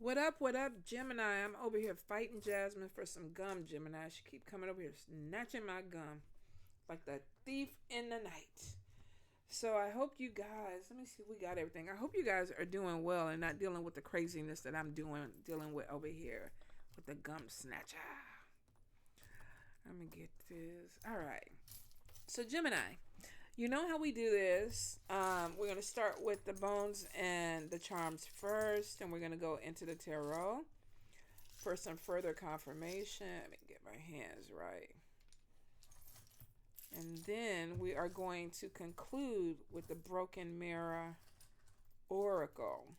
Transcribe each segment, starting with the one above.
What up, Gemini? I'm over here fighting Jasmine for some gum, Gemini. She keep coming over here snatching my gum like the thief in the night. So I hope you guys, let me see if we got everything. I hope you guys are doing well and not dealing with the craziness that I'm dealing with over here with the gum snatcher. Let me get this. All right. So Gemini, you know how we do this. We're going to start with the bones and the charms first, and we're going to go into the tarot for some further confirmation. Let me get my hands right. And then we are going to conclude with the Broken Mirror Oracle.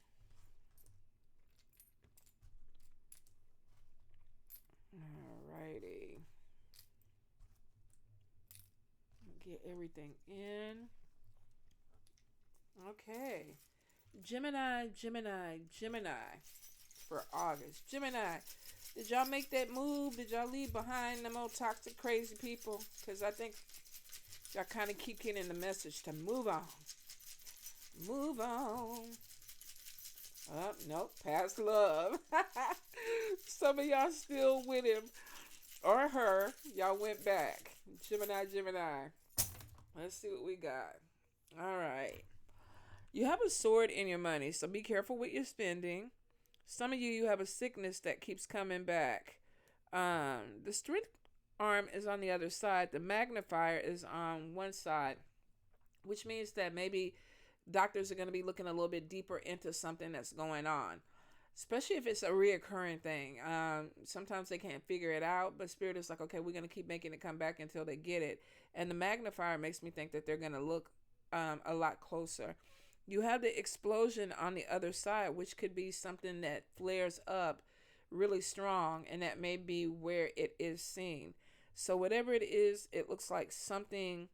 Alrighty. Get everything in. Okay. Gemini for August. Gemini, did y'all make that move? Did y'all leave behind them old toxic crazy people? Because I think y'all kind of keep getting the message to move on. Move on. Oh, nope. Past love. Some of y'all still with him or her. Y'all went back. Gemini. Let's see what we got. All right. You have a sword in your money, so be careful with your spending. Some of you have a sickness that keeps coming back. The strength arm is on the other side. The magnifier is on one side, which means that maybe doctors are going to be looking a little bit deeper into something that's going on, especially if it's a reoccurring thing. Sometimes they can't figure it out, but Spirit is like, okay, we're going to keep making it come back until they get it. And the magnifier makes me think that they're going to look a lot closer. You have the explosion on the other side, which could be something that flares up really strong, and that may be where it is seen. So whatever it is, it looks like something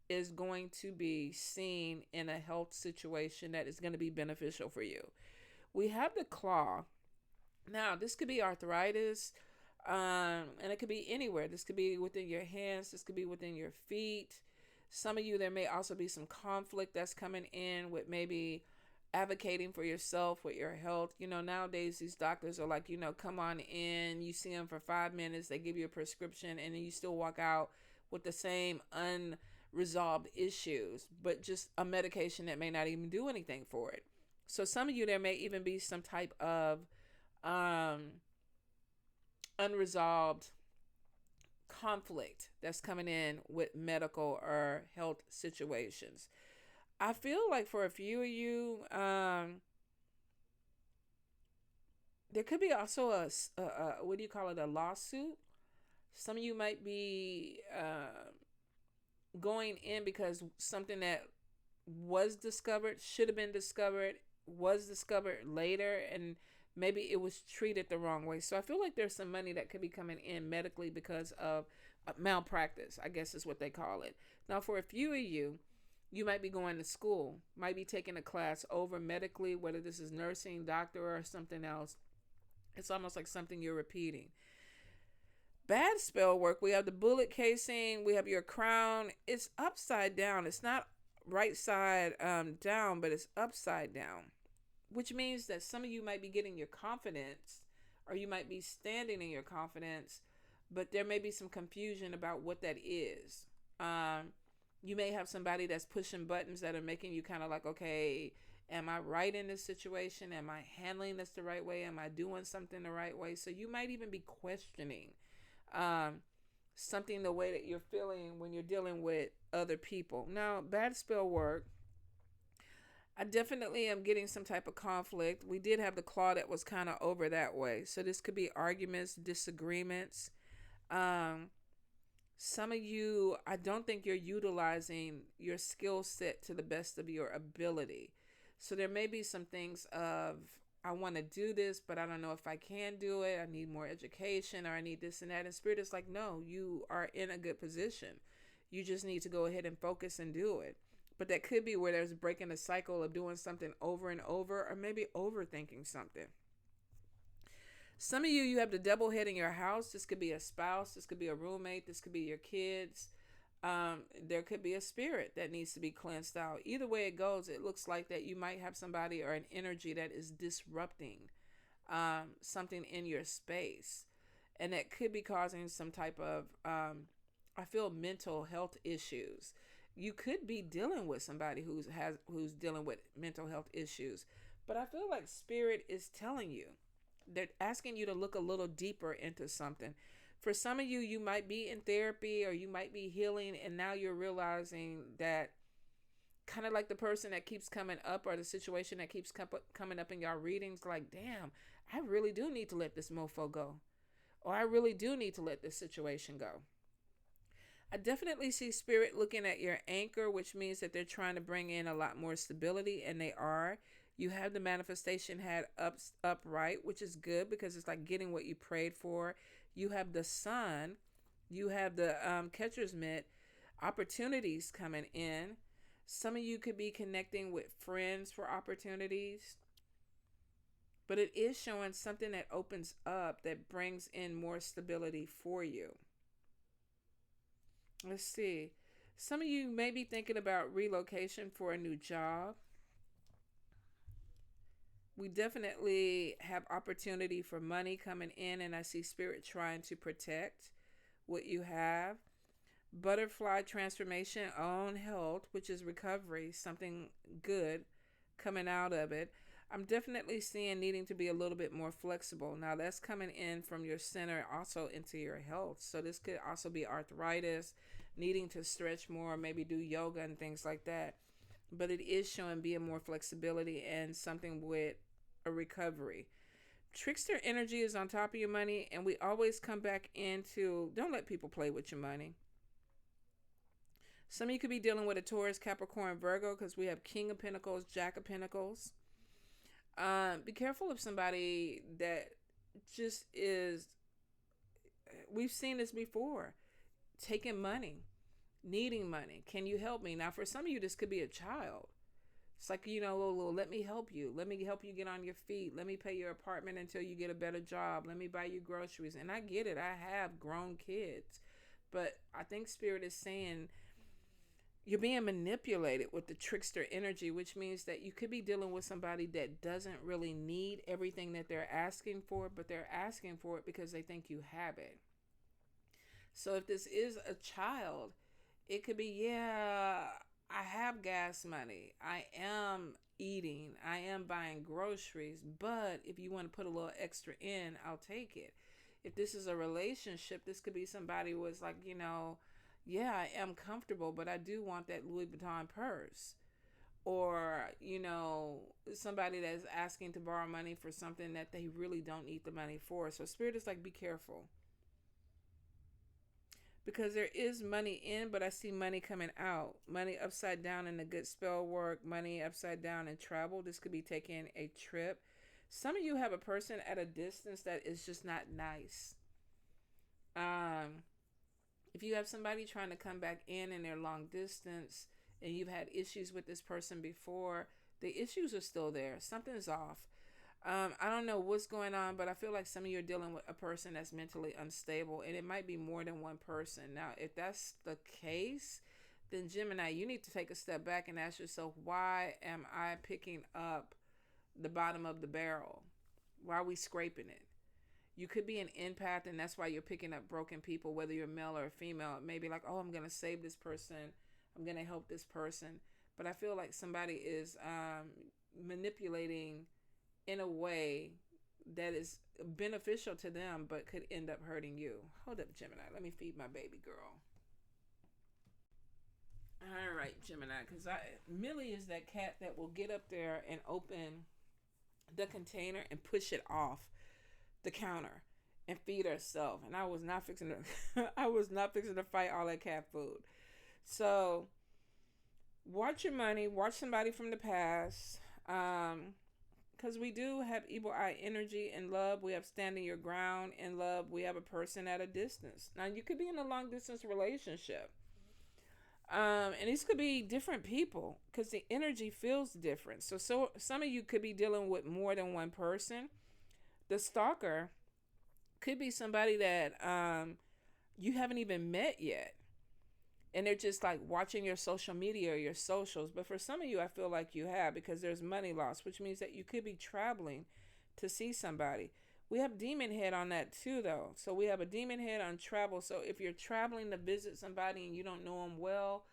is going to be seen in a health situation that is going to be beneficial for you. We have the claw. Now, this could be arthritis, and it could be anywhere. This could be within your hands. This could be within your feet. Some of you, there may also be some conflict that's coming in with maybe advocating for yourself with your health. Nowadays, these doctors are like, come on in. You see them for 5 minutes. They give you a prescription, and then you still walk out with the same unresolved issues, but just a medication that may not even do anything for it. So some of you, there may even be some type of unresolved conflict that's coming in with medical or health situations. I feel like for a few of you, there could be also a what do you call it, a lawsuit. Some of you might be going in because something that was discovered, should have been discovered, was discovered later, and maybe it was treated the wrong way. So I feel like there's some money that could be coming in medically because of malpractice, I guess is what they call it. Now, for a few of you, you might be going to school, might be taking a class over medically, whether this is nursing, doctor, or something else. It's almost like something you're repeating. Bad spell work. We have the bullet casing. We have your crown. It's upside down. It's not right side down, but it's upside down, which means that some of you might be getting your confidence, or you might be standing in your confidence, but there may be some confusion about what that is. You may have somebody that's pushing buttons that are making you kind of like, okay, am I right in this situation? Am I handling this the right way? Am I doing something the right way? So you might even be questioning something the way that you're feeling when you're dealing with other people. Now, bad spell work. I definitely am getting some type of conflict. We did have the claw that was kind of over that way. So this could be arguments, disagreements. Some of you, I don't think you're utilizing your skill set to the best of your ability. So there may be some things of, I want to do this, but I don't know if I can do it. I need more education, or I need this and that. And Spirit is like, no, you are in a good position. You just need to go ahead and focus and do it. But that could be where there's breaking a cycle of doing something over and over, or maybe overthinking something. Some of you have the devil head in your house. This could be a spouse. This could be a roommate. This could be your kids. There could be a spirit that needs to be cleansed out. Either way it goes, it looks like that you might have somebody or an energy that is disrupting something in your space, and that could be causing some type of I feel mental health issues. You could be dealing with somebody who's dealing with mental health issues, but I feel like spirit is telling you, they're asking you to look a little deeper into something. For some of you, you might be in therapy or you might be healing, and now you're realizing that, kind of like the person that keeps coming up or the situation that keeps coming up in y'all readings, like, damn, I really do need to let this mofo go, or I really do need to let this situation go. I definitely see spirit looking at your anchor, which means that they're trying to bring in a lot more stability, and they are. You have the manifestation hat upright, which is good because it's like getting what you prayed for. You have the sun. You have the catcher's mitt. Opportunities coming in. Some of you could be connecting with friends for opportunities. But it is showing something that opens up, that brings in more stability for you. Let's see. Some of you may be thinking about relocation for a new job. We definitely have opportunity for money coming in, and I see spirit trying to protect what you have. Butterfly transformation on health, which is recovery, something good coming out of it. I'm definitely seeing needing to be a little bit more flexible. Now that's coming in from your center also into your health. So this could also be arthritis, needing to stretch more, maybe do yoga and things like that. But it is showing being more flexibility and something with a recovery. Trickster energy is on top of your money, and we always come back into, don't let people play with your money. Some of you could be dealing with a Taurus, Capricorn, Virgo, because we have King of Pentacles, Jack of Pentacles. Be careful of somebody that just is, we've seen this before, taking money, needing money. Can you help me? Now, for some of you, this could be a child. It's like, let me help you. Let me help you get on your feet. Let me pay your apartment until you get a better job. Let me buy you groceries. And I get it. I have grown kids. But I think Spirit is saying you're being manipulated with the trickster energy, which means that you could be dealing with somebody that doesn't really need everything that they're asking for, but they're asking for it because they think you have it. So if this is a child, it could be, yeah, I have gas money. I am eating. I am buying groceries. But if you want to put a little extra in, I'll take it. If this is a relationship, this could be somebody who is like, yeah, I am comfortable, but I do want that Louis Vuitton purse. Or, somebody that's asking to borrow money for something that they really don't need the money for. So Spirit is like, be careful. Because there is money in, but I see money coming out. Money upside down in the good spell work. Money upside down in travel. This could be taking a trip. Some of you have a person at a distance that is just not nice. If you have somebody trying to come back in their long distance and you've had issues with this person before, the issues are still there. Something's off. I don't know what's going on, but I feel like some of you are dealing with a person that's mentally unstable, and it might be more than one person. Now, if that's the case, then Gemini, you need to take a step back and ask yourself, why am I picking up the bottom of the barrel? Why are we scraping it? You could be an empath, and that's why you're picking up broken people, whether you're male or female. It may be like, oh, I'm going to save this person. I'm going to help this person. But I feel like somebody is manipulating in a way that is beneficial to them, but could end up hurting you. Hold up, Gemini. Let me feed my baby girl. All right, Gemini, because Millie is that cat that will get up there and open the container and push it off the counter and feed herself. And I was not fixing to fight all that cat food. So watch your money. Watch somebody from the past. Because we do have evil eye energy in love. We have standing your ground in love. We have a person at a distance. Now, you could be in a long distance relationship. And these could be different people because the energy feels different. So some of you could be dealing with more than one person. The stalker could be somebody that you haven't even met yet. And they're just like watching your social media or your socials. But for some of you, I feel like you have, because there's money loss, which means that you could be traveling to see somebody. We have demon head on that too, though. So we have a demon head on travel. So if you're traveling to visit somebody and you don't know them well,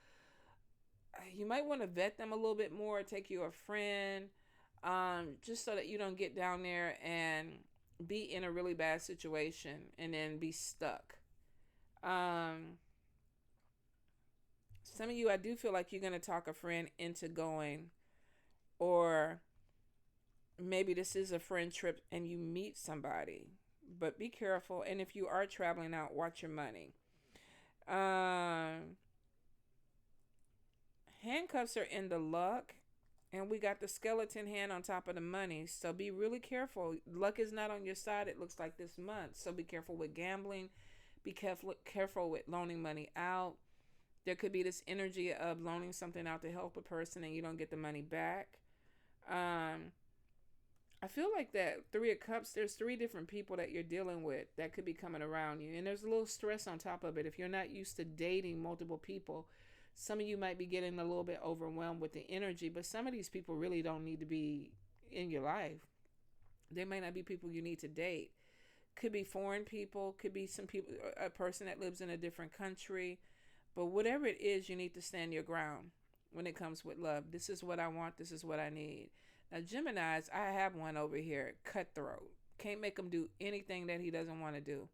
you might want to vet them a little bit more. Take you a friend, just so that you don't get down there and be in a really bad situation and then be stuck. Um, some of you, I do feel like you're going to talk a friend into going, or maybe this is a friend trip and you meet somebody, but be careful. And if you are traveling out, watch your money. Um, Handcuffs are in the luck, and we got the skeleton hand on top of the money. So be really careful. Luck is not on your side, it looks like this month. So be careful with gambling. Be careful with loaning money out. There could be this energy of loaning something out to help a person and you don't get the money back. I feel like that Three of Cups, there's three different people that you're dealing with that could be coming around you. And there's a little stress on top of it. If you're not used to dating multiple people, some of you might be getting a little bit overwhelmed with the energy, but some of these people really don't need to be in your life. They might not be people you need to date. Could be foreign people, could be some people, a person that lives in a different country. But whatever it is, you need to stand your ground when it comes with love. This is what I want. This is what I need. Now, Geminis, I have one over here, cutthroat. Can't make him do anything that he doesn't want to do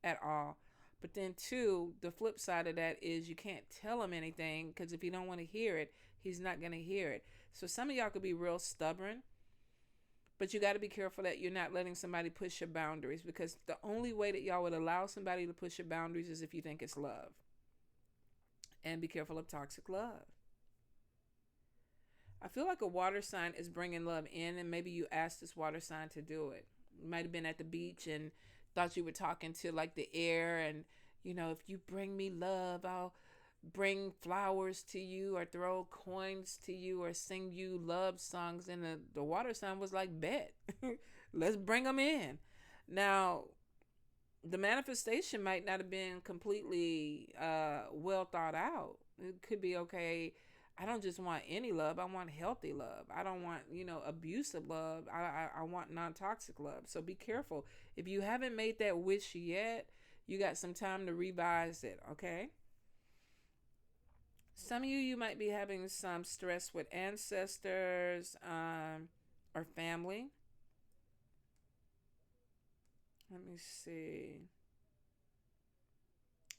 at all. But then, two, the flip side of that is you can't tell him anything, because if he don't want to hear it, he's not going to hear it. So some of y'all could be real stubborn, but you got to be careful that you're not letting somebody push your boundaries, because the only way that y'all would allow somebody to push your boundaries is if you think it's love. And be careful of toxic love. I feel like a water sign is bringing love in, and maybe you asked this water sign to do it. You might have been at the beach and thought you were talking to like the air, and if you bring me love, I'll bring flowers to you, or throw coins to you, or sing you love songs. And the water sign was like, bet. Let's bring them in. Now, the manifestation might not have been completely well thought out. It could be, okay, I don't just want any love. I want healthy love. I don't want, abusive love. I want non-toxic love. So be careful. If you haven't made that wish yet, you got some time to revise it, okay? Some of you might be having some stress with ancestors or family. Let me see.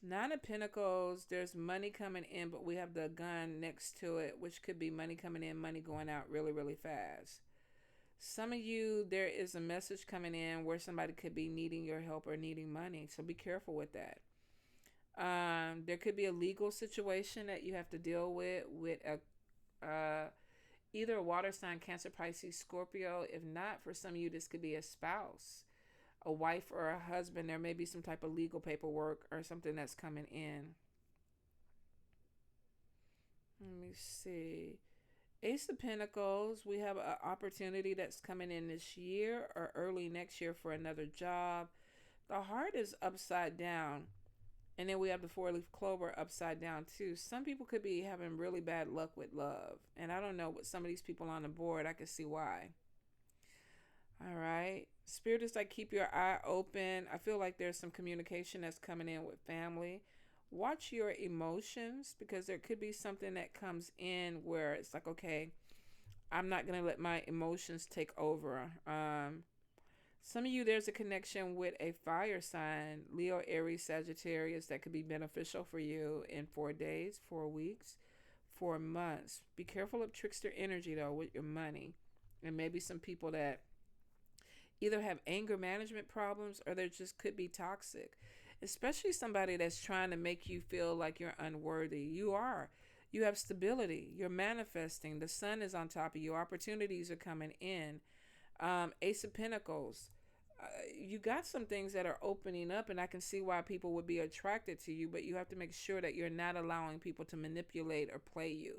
Nine of Pentacles, there's money coming in, but we have the gun next to it, which could be money coming in, money going out really, really fast. Some of you, there is a message coming in where somebody could be needing your help or needing money. So be careful with that. There could be a legal situation that you have to deal with either a water sign, Cancer, Pisces, Scorpio. If not, for some of you, this could be a spouse, a wife or a husband. There may be some type of legal paperwork or something that's coming in. Let me see. Ace of Pentacles, we have an opportunity that's coming in this year or early next year for another job. The heart is upside down. And then we have the four-leaf clover upside down too. Some people could be having really bad luck with love. And I don't know, with some of these people on the board, I can see why. All right. Spirit is like, keep your eye open. I feel like there's some communication that's coming in with family. Watch your emotions, because there could be something that comes in where it's like, okay, I'm not going to let my emotions take over. Some of you, there's a connection with a fire sign, Leo, Aries, Sagittarius, that could be beneficial for you in 4 days, 4 weeks, 4 months. Be careful of trickster energy, though, with your money. And maybe some people that either have anger management problems, or they just could be toxic. Especially somebody that's trying to make you feel like you're unworthy. You are. You have stability. You're manifesting. The sun is on top of you. Opportunities are coming in. Ace of Pentacles. You got some things that are opening up, and I can see why people would be attracted to you, but you have to make sure that you're not allowing people to manipulate or play you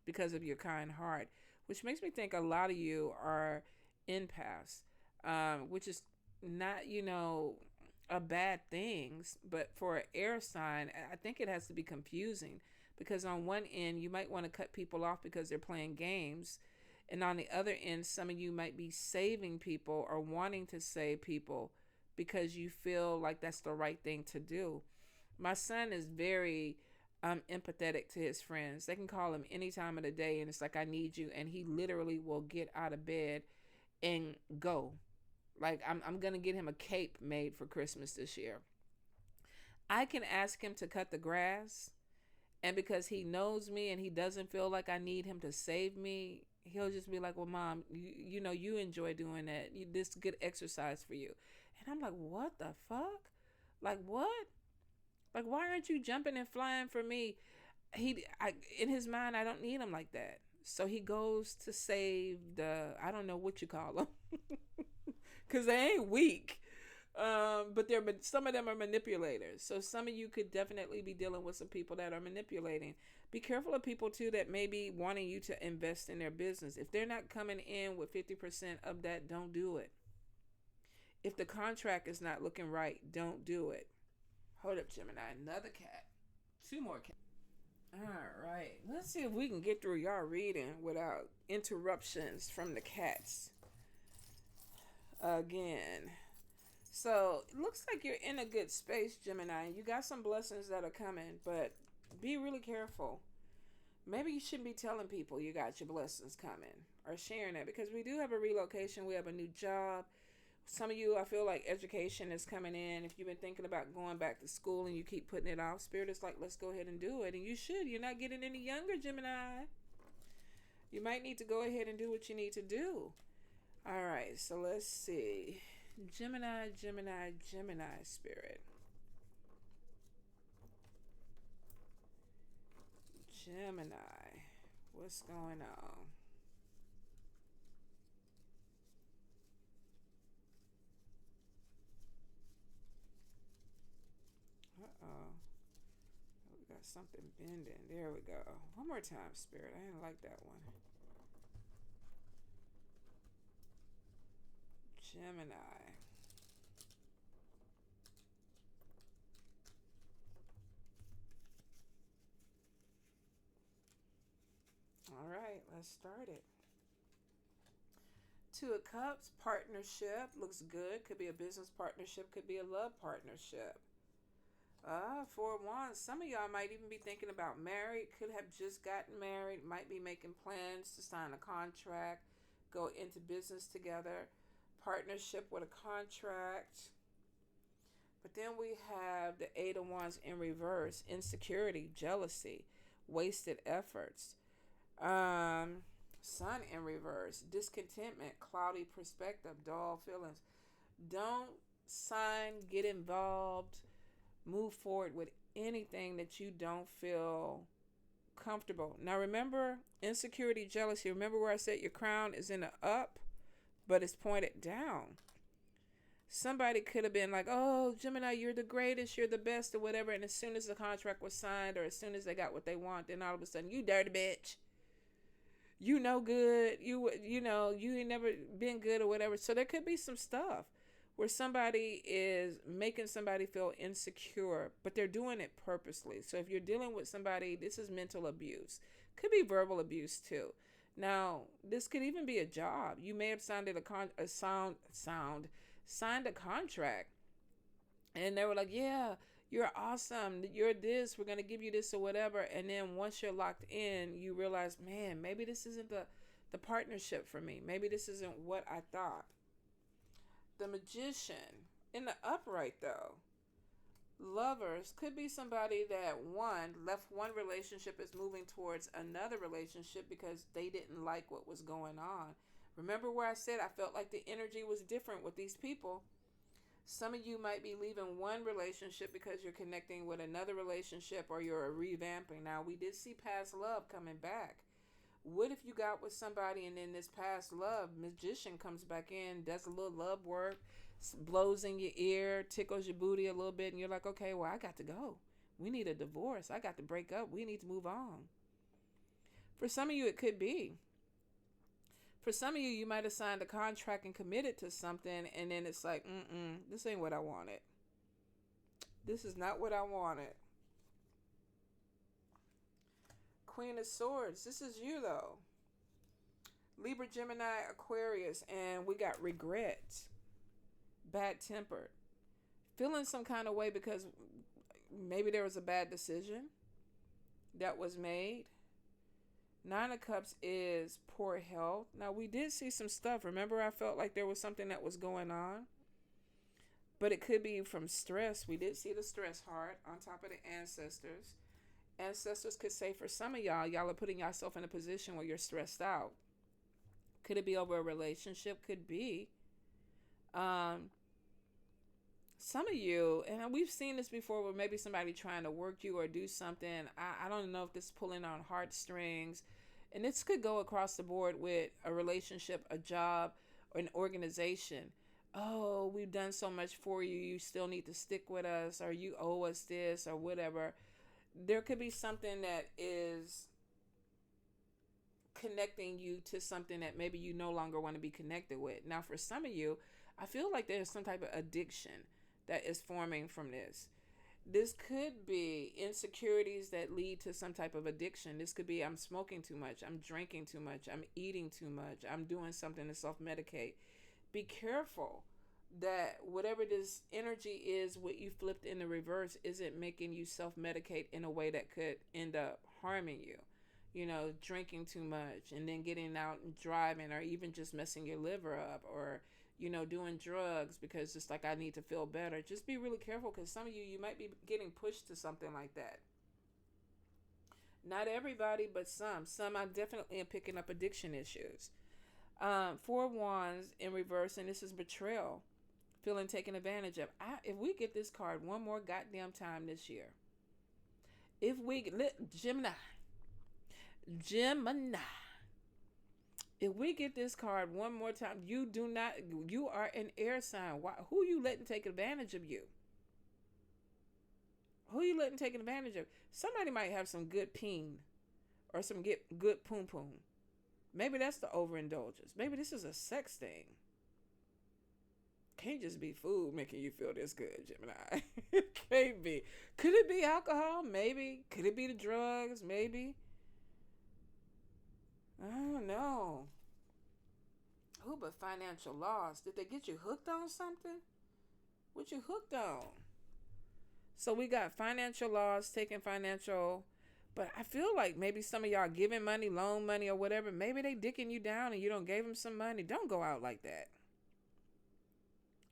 because of your kind heart, which makes me think a lot of you are empaths, which is not, a bad thing, but for an air sign, I think it has to be confusing, because on one end, you might want to cut people off because they're playing games. And on the other end, some of you might be saving people or wanting to save people because you feel like that's the right thing to do. My son is very empathetic to his friends. They can call him any time of the day, and it's like, I need you. And he literally will get out of bed and go. Like, I'm going to get him a cape made for Christmas this year. I can ask him to cut the grass, and because he knows me and he doesn't feel like I need him to save me, he'll just be like, well, Mom, you know, you enjoy doing that. This is good exercise for you. And I'm like, what the fuck? Like, what? Like, why aren't you jumping and flying for me? In his mind, I don't need him like that. So he goes to save I don't know what you call them. Because they ain't weak. But some of them are manipulators. So some of you could definitely be dealing with some people that are manipulating. Be careful of people too that may be wanting you to invest in their business. If they're not coming in with 50% of that, don't do it. If the contract is not looking right, don't do it. Hold up, Gemini. Another cat. 2 more cats. All right. Let's see if we can get through y'all reading without interruptions from the cats. Again. So, it looks like you're in a good space, Gemini. You got some blessings that are coming, but be really careful. Maybe you shouldn't be telling people you got your blessings coming or sharing that, because we do have a relocation. We have a new job. Some of you, I feel like education is coming in. If you've been thinking about going back to school and you keep putting it off, Spirit is like, let's go ahead and do it. And you should. You're not getting any younger, Gemini. You might need to go ahead and do what you need to do. All right, so let's see. Gemini, Spirit. Gemini, what's going on? Uh-oh. We got something bending. There we go. One more time, Spirit. I didn't like that one. Gemini. All right, let's start it. 2 of Cups, partnership. Looks good. Could be a business partnership. Could be a love partnership. 4 of Wands. Some of y'all might even be thinking about married. Could have just gotten married. Might be making plans to sign a contract. Go into business together. Partnership with a contract. But then we have the 8 of Wands in reverse. Insecurity, jealousy, wasted efforts. Sun in reverse. Discontentment, cloudy perspective, dull feelings. Don't sign, get involved, move forward with anything that you don't feel comfortable. Now remember, insecurity, jealousy. Remember where I said your crown is in the up, but it's pointed down. Somebody could have been like, oh, Gemini, you're the greatest, you're the best, or whatever. And as soon as the contract was signed, or as soon as they got what they want, then all of a sudden, you dirty bitch. You no good. You know, you ain't never been good or whatever. So there could be some stuff where somebody is making somebody feel insecure, but they're doing it purposely. So if you're dealing with somebody, this is mental abuse. Could be verbal abuse too. Now, this could even be a job. You may have signed signed a contract, and they were like, yeah, you're awesome, you're this, we're going to give you this or whatever. And then once you're locked in, you realize, man, maybe this isn't the partnership for me. Maybe this isn't what I thought. The Magician in the upright, though. Lovers could be somebody that left one relationship, is moving towards another relationship because they didn't like what was going on. Remember where I said I felt like the energy was different with these people? Some of you might be leaving one relationship because you're connecting with another relationship, or you're revamping. Now, we did see past love coming back. What if you got with somebody and then this past love, Magician, comes back in, does a little love work, blows in your ear, tickles your booty a little bit, and you're like, okay, well, I got to go. We need a divorce. I got to break up. We need to move on. For some of you, it could be. For some of you, you might have signed a contract and committed to something, and then it's like, this ain't what I wanted. This is not what I wanted. Queen of Swords. This is you, though. Libra, Gemini, Aquarius, and we got regret, bad tempered, feeling some kind of way because maybe there was a bad decision that was made. Nine of Cups is poor health. Now, we did see some stuff. Remember, I felt like there was something that was going on. But it could be from stress. We did see the stress heart on top of the ancestors. Ancestors could say for some of y'all are putting yourself in a position where you're stressed out. Could it be over a relationship? Could be. Some of you, and we've seen this before, where maybe somebody trying to work you or do something. I don't know if this is pulling on heartstrings. And this could go across the board with a relationship, a job, or an organization. Oh, we've done so much for you. You still need to stick with us, or you owe us this, or whatever. There could be something that is connecting you to something that maybe you no longer want to be connected with. Now, for some of you, I feel like there's some type of addiction that is forming from this. This could be insecurities that lead to some type of addiction. This could be I'm smoking too much, I'm drinking too much, I'm eating too much, I'm doing something to self-medicate. Be careful that whatever this energy is, what you flipped in the reverse, isn't making you self-medicate in a way that could end up harming you. You know, drinking too much and then getting out and driving, or even just messing your liver up, or, you know, doing drugs because it's like I need to feel better. Just be really careful, because some of you might be getting pushed to something like that. Not everybody, but some. Some I definitely am picking up addiction issues. Four Wands in reverse, and this is betrayal, feeling taken advantage of. If we get this card one more goddamn time this year, if we Gemini, if we get this card one more time, you are an air sign. Why? Who you letting take advantage of you? Who you letting take advantage of? Somebody might have some good peen, or some good poom poom. Maybe that's the overindulgence. Maybe this is a sex thing. Can't just be food making you feel this good, Gemini. It can't be. Could it be alcohol? Maybe. Could it be the drugs? Maybe. I don't know. Who but financial loss? Did they get you hooked on something? What you hooked on? So we got financial loss, taking financial. But I feel like maybe some of y'all giving money, loan money, or whatever. Maybe they dicking you down and you don't gave them some money. Don't go out like that.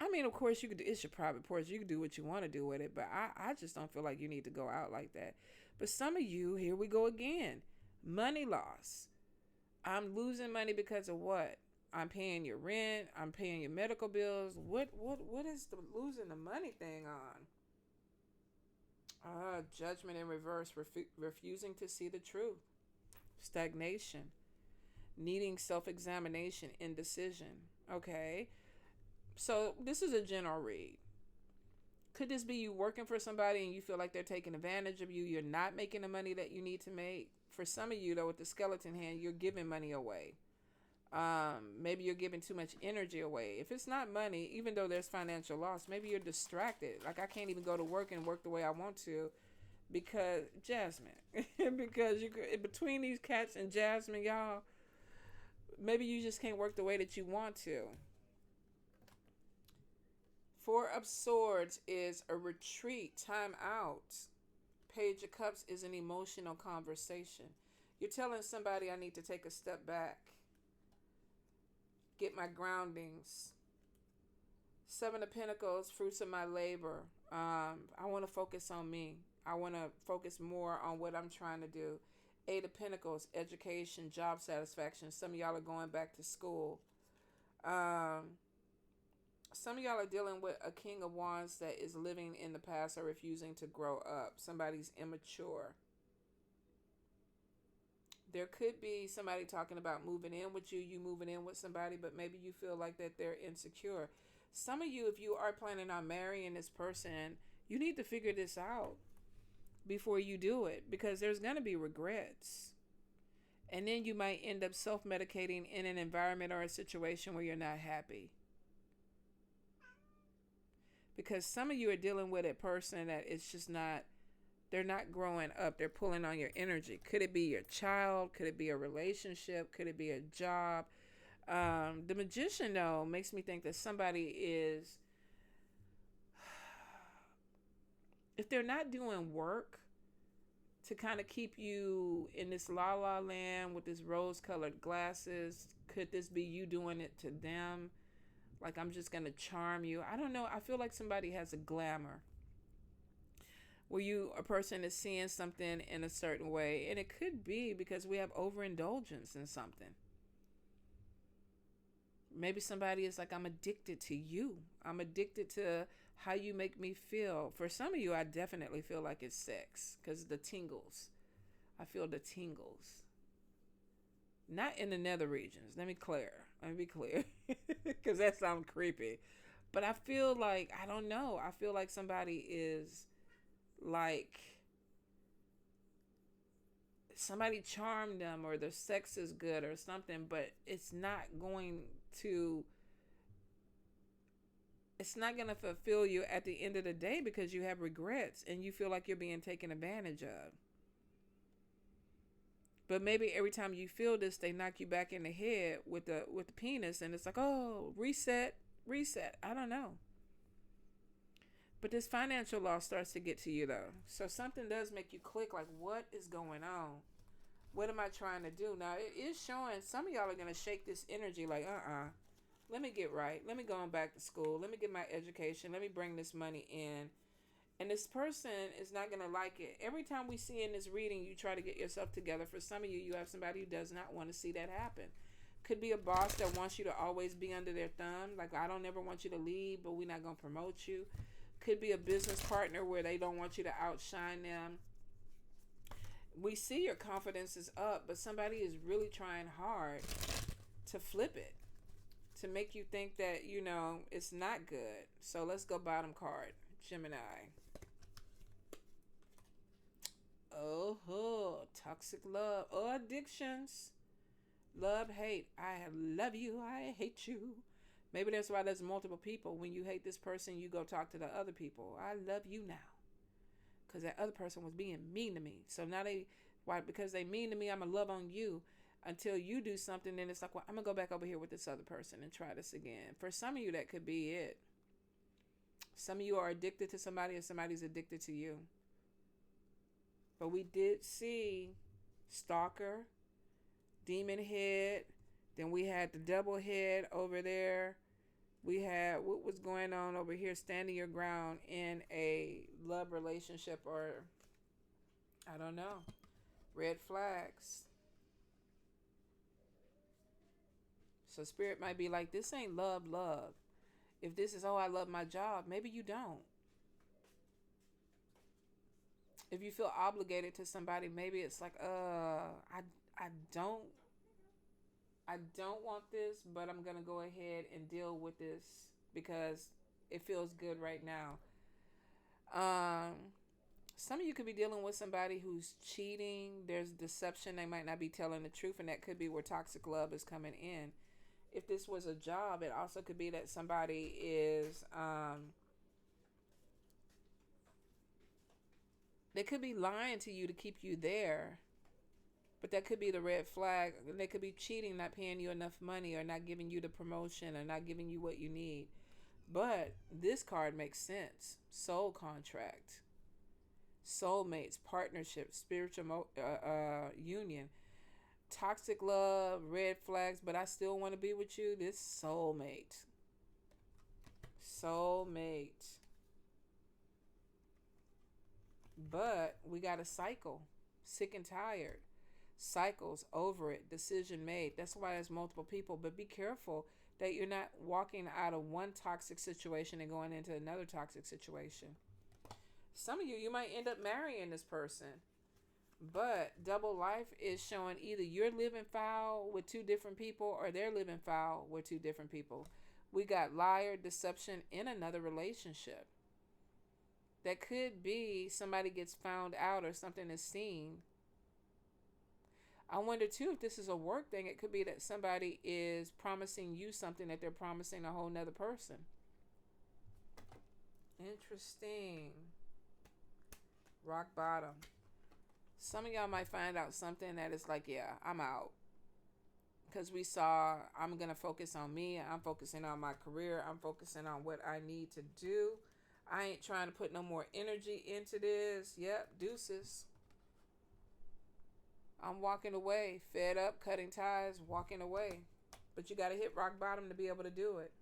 I mean, of course, it's your private portion. You can do what you want to do with it. But I just don't feel like you need to go out like that. But some of you, here we go again. Money loss. I'm losing money because of what? I'm paying your rent. I'm paying your medical bills. What is the losing the money thing on? Judgment in reverse, refusing to see the truth, stagnation, needing self-examination, indecision. Okay, so this is a general read. Could this be you working for somebody and you feel like they're taking advantage of you? You're not making the money that you need to make. For some of you, though, with the skeleton hand, you're giving money away. Maybe you're giving too much energy away. If it's not money, even though there's financial loss, maybe you're distracted. Like, I can't even go to work and work the way I want to because Jasmine, because between these cats and Jasmine, y'all, maybe you just can't work the way that you want to. Four of Swords is a retreat, time out. Page of Cups is an emotional conversation. You're telling somebody I need to take a step back. Get my groundings. Seven of Pentacles, fruits of my labor. I want to focus on me. I want to focus more on what I'm trying to do. Eight of Pentacles, education, job satisfaction. Some of y'all are going back to school. Some of y'all are dealing with a King of Wands that is living in the past or refusing to grow up. Somebody's immature. There could be somebody talking about moving in with you, you moving in with somebody, but maybe you feel like that they're insecure. Some of you, if you are planning on marrying this person, you need to figure this out before you do it, because there's going to be regrets. And then you might end up self-medicating in an environment or a situation where you're not happy. Because some of you are dealing with a person that is just not they're not growing up. They're pulling on your energy. Could it be your child? Could it be a relationship? Could it be a job? The magician, though, makes me think that somebody is, if they're not doing work to kind of keep you in this la la land with this rose colored glasses, could this be you doing it to them? Like, I'm just going to charm you. I don't know. I feel like somebody has a glamour where a person is seeing something in a certain way. And it could be because we have overindulgence in something. Maybe somebody is like, I'm addicted to you. I'm addicted to how you make me feel. For some of you, I definitely feel like it's sex because the tingles. I feel the tingles. Not in the nether regions. Let me be clear. Because that sounds creepy. But I feel like, I don't know. I feel like somebody is like, somebody charmed them or their sex is good or something, but it's not going to fulfill you at the end of the day because you have regrets and you feel like you're being taken advantage of. But maybe every time you feel this, they knock you back in the head with the penis, and it's like, oh, reset. I don't know. But this financial loss starts to get to you, though. So something does make you click, like, what is going on? What am I trying to do? Now, it is showing some of y'all are going to shake this energy like, let me get right. Let me go on back to school. Let me get my education. Let me bring this money in. And this person is not going to like it. Every time we see in this reading, you try to get yourself together. For some of you, you have somebody who does not want to see that happen. Could be a boss that wants you to always be under their thumb. Like, I don't ever want you to leave, but we're not going to promote you. Could be a business partner where they don't want you to outshine them. We see your confidence is up, but somebody is really trying hard to flip it, to make you think that, it's not good. So let's go bottom card, Gemini. Oh, toxic love. Oh, addictions. Love, hate. I love you. I hate you. Maybe that's why there's multiple people. When you hate this person, you go talk to the other people. I love you now. Because that other person was being mean to me. So now because they mean to me, I'm going to love on you until you do something. Then it's like, well, I'm going to go back over here with this other person and try this again. For some of you, that could be it. Some of you are addicted to somebody and somebody's addicted to you. But we did see stalker, demon head. Then we had the double head over there. We had what was going on over here, standing your ground in a love relationship or, I don't know, red flags. So spirit might be like, this ain't love. If this is, I love my job, maybe you don't. If you feel obligated to somebody, maybe it's like, I don't want this, but I'm going to go ahead and deal with this because it feels good right now. Some of you could be dealing with somebody who's cheating. There's deception. They might not be telling the truth, and that could be where toxic love is coming in. If this was a job, it also could be that somebody is, they could be lying to you to keep you there. But that could be the red flag. They could be cheating, not paying you enough money or not giving you the promotion or not giving you what you need. But this card makes sense. Soul contract. Soulmates, partnership, spiritual union. Toxic love, red flags, but I still want to be with you. This soulmate. But we got a cycle. Sick and tired. Cycles, over it, decision made. That's why there's multiple people. But be careful that you're not walking out of one toxic situation and going into another toxic situation. Some of you might end up marrying this person. But double life is showing either you're living foul with two different people or they're living foul with two different people. We got liar, deception in another relationship. That could be somebody gets found out or something is seen. I wonder too if this is a work thing. It could be that somebody is promising you something that they're promising a whole nother person. Interesting. Rock bottom. Some of y'all might find out something that is like, yeah, I'm out. Because we saw, I'm going to focus on me. I'm focusing on my career. I'm focusing on what I need to do. I ain't trying to put no more energy into this. Yep, deuces. I'm walking away. Fed up, cutting ties, walking away. But you got to hit rock bottom to be able to do it.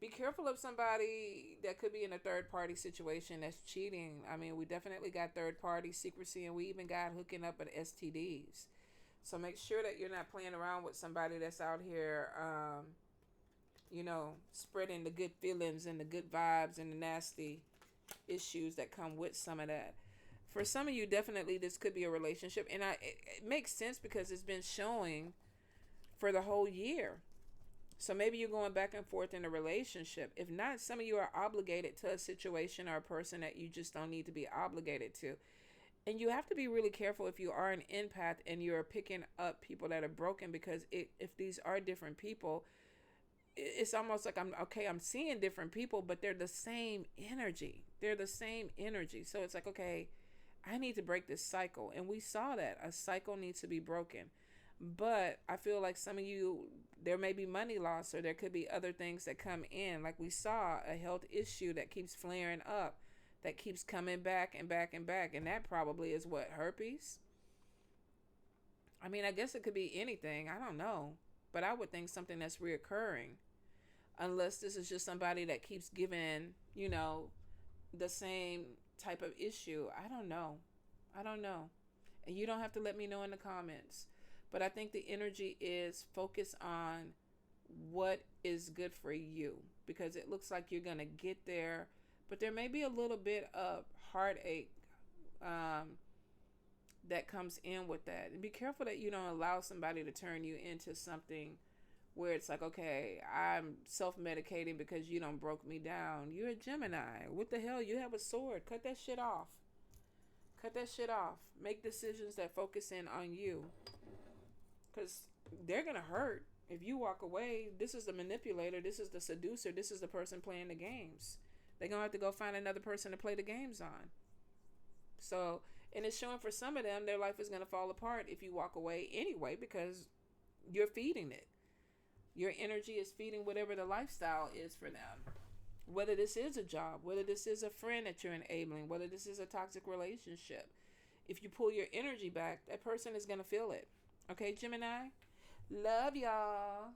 Be careful of somebody that could be in a third party situation that's cheating. I mean, we definitely got third party secrecy, and we even got hooking up with STDs. So make sure that you're not playing around with somebody that's out here, spreading the good feelings and the good vibes and the nasty issues that come with some of that. For some of you, definitely this could be a relationship. And it makes sense because it's been showing for the whole year. So maybe you're going back and forth in a relationship. If not, some of you are obligated to a situation or a person that you just don't need to be obligated to. And you have to be really careful if you are an empath and you're picking up people that are broken, because if these are different people, it's almost like I'm seeing different people, but they're the same energy. They're the same energy. So it's like, okay, I need to break this cycle. And we saw that a cycle needs to be broken. But I feel like some of you, there may be money loss, or there could be other things that come in. Like we saw a health issue that keeps flaring up, that keeps coming back and back and back. And that probably is what, herpes? I mean, I guess it could be anything. I don't know. But I would think something that's reoccurring. Unless this is just somebody that keeps giving, the same type of issue. I don't know. And you don't have to let me know in the comments. But I think the energy is focus on what is good for you, because it looks like you're going to get there. But there may be a little bit of heartache that comes in with that. And be careful that you don't allow somebody to turn you into something where it's like, okay, I'm self-medicating because you done broke me down. You're a Gemini. What the hell? You have a sword. Cut that shit off. Make decisions that focus in on you. Because they're going to hurt if you walk away. This is the manipulator. This is the seducer. This is the person playing the games. They're going to have to go find another person to play the games on. So, and it's showing for some of them, their life is going to fall apart if you walk away anyway, because you're feeding it. Your energy is feeding whatever the lifestyle is for them. Whether this is a job, whether this is a friend that you're enabling, whether this is a toxic relationship. If you pull your energy back, that person is going to feel it. Okay, Gemini? Love y'all.